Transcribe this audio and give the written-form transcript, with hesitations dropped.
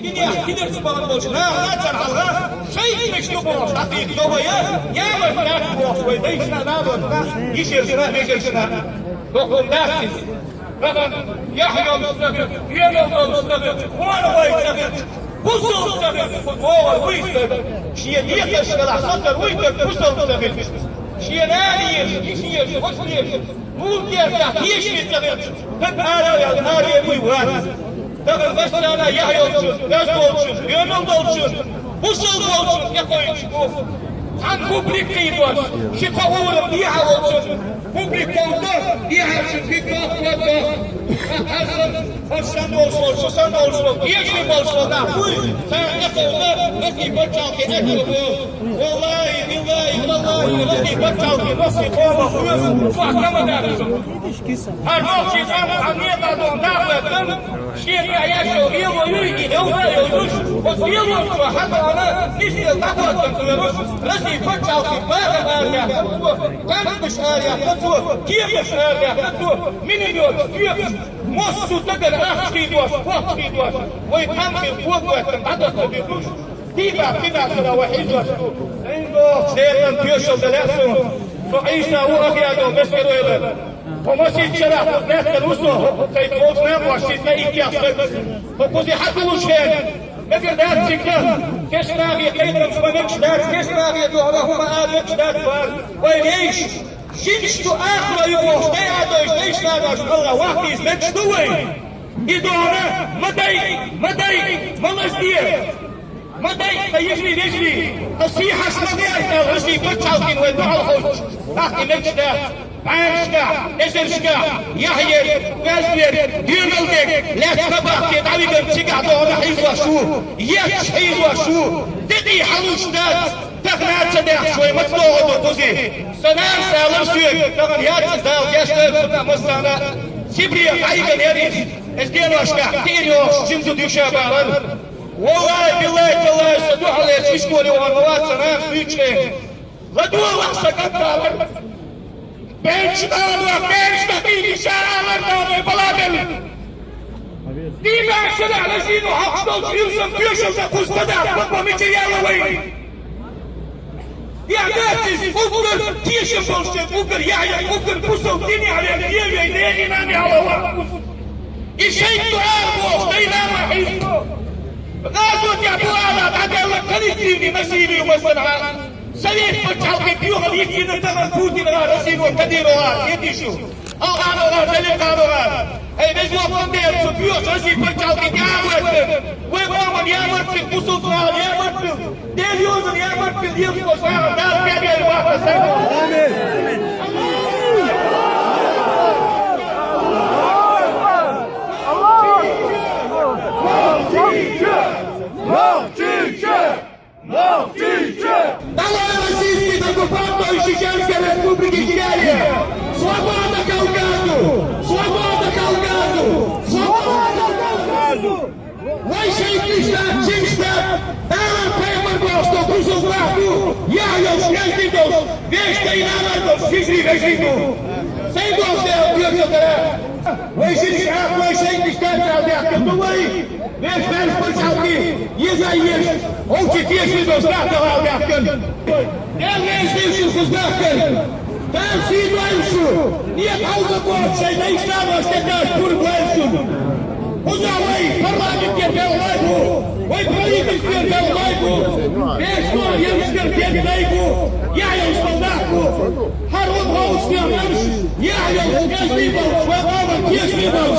Gidersin bana bolsun. Ha, açar halga. Şey meşru boş. Hakkı dobaya. Yağmur bırak boş. Ve değişine daha doğrusu. İşersine, meşersine. Dokundarsın. Bakın, Yahya Mustafa, Yahya Mustafa, Kumarvay Mustafa, Kusul Mustafa, Kumarvay Mustafa, Şiye diye taşıdılar, satır Mustafa, Kusul Mustafa. Şiye ne yer, işi yer, hoş yer, mul yerse, yeş Mustafa, hep araya buyurar. Bakın, başlarına Yahya olsun, Göz olsun, Gönül olsun, Kusul olsun, ne koyun bu? Tam publik değil var, şifavurum diye olsun. Publik oldu, diye çünkü kalkmadı. Hoşlan olsun, susan olsun, yeşil olsun da. Sen ne oldu? Nasıl başaltı, ne oldu? Vallahi, billahi, vallahi, nasıl başaltı, nasıl oldu? Fakrama dersin. Her nokta sen anlayamadım, dağıttın. Şimdi yaşıyor, yılıyor, gidiyor, o yılıyor, hatta ona işte dağıttın. Nasıl başaltı, böyle yaptı. Ben dışarı yaptı. Kim dışarı yaptı? Minibüs, mostu takır, ahşidiyor, vahşidiyor. Ve tam bir kuvvetten adası bir duş. Tiba sıra vahidyor. عنده سيرا بيوشل دلاسو فعيسى وأخياده مسكرويلا ومسيد شرح وزنات الوسو سيد موتنا وعشيدنا إيكياسك فقوزي حتى وشهن مثل ذات سكتان كشراغي قيدرم شمانكش ذات كشراغي دوهرهم آلكش ذات فار ويليش شنشتو آخر يوش ديعادوش ديش نادوش الله واحد يزمنش دوي يدوهنا مدي ملاشدية مدي يجري الصيحة سنبيعتنا الرسي بتشالكين ويدوها الخوش تحكي مكشتا عانشتا ازرشتا يحيى وازبير ديرملدك لا تنبعتي دعويقا تقع دوهنا حيزوا شو يكش حيزوا شو تدي حلوشتات تغنات صداح شوي مطلوع دوزي سنان سالر سويك تغن ياتي زاو ياشتاك سنة مستانا سيبريا عيقا يريس ازدينو اشكا تيريوش جنزو ديوشا بارن والله بالله بالله صدوح على تشكوري وانوات سنان سويتشين غدوة وحشة كتالر بنش دقيقي شارعالر دامي بلادل دي باشنا على شينو حقشتو تيوشن تيوشن تقوستدا بابا ميجي يالوين يعداتي مقر تيشن بلشن مقر يعيا مقر بوسو ديني على الديالي ديني نامي على وقت إشيك تعاربو دينا وحيسو غازوة يا بوالا بعد الله كنيسيني مسيني ومسنعا سليم بجحلقي بيوغا يكينا تغل فوتي لغا رسين وكديروها يديشو أو غانوها دليل غانوها هاي نجوة فندير سبيوش رسين بجحلقي كعاوة ويقوامن يا مرفل بوسوطان يا مرفل دير يوزن يا مرفل يفقش ويا دار كابير واحد سنة آمين Dalla российский оккупанта Чеченской Республики Чечения! Свобода Кавказу! Свобода Кавказу! Свобода Кавказу! Вайшейский штат, Чинштадт, Эрл Пеймарбов, что кусал правду, Яхьев, Шняздиков, Вешка и Намардов, Шишри Вешрину! Сейдов сделал Бьёрчатара! Вайшейский штат, Салдяк, Катувай! Весь верх почалки, езаешь, учит если до стартовал Бяхкин. Я вместе с Бяхкин. Там си дальше. Нет аузаборчей, да и штаба, что ты курбальщин. Узавай, парламент дел лайку. Ой, правительство дел лайку. Весь мой емскер дел лайку. Я ем солдатку. Харун хаус не марш. Я ем сказный был, свобода, тесный был.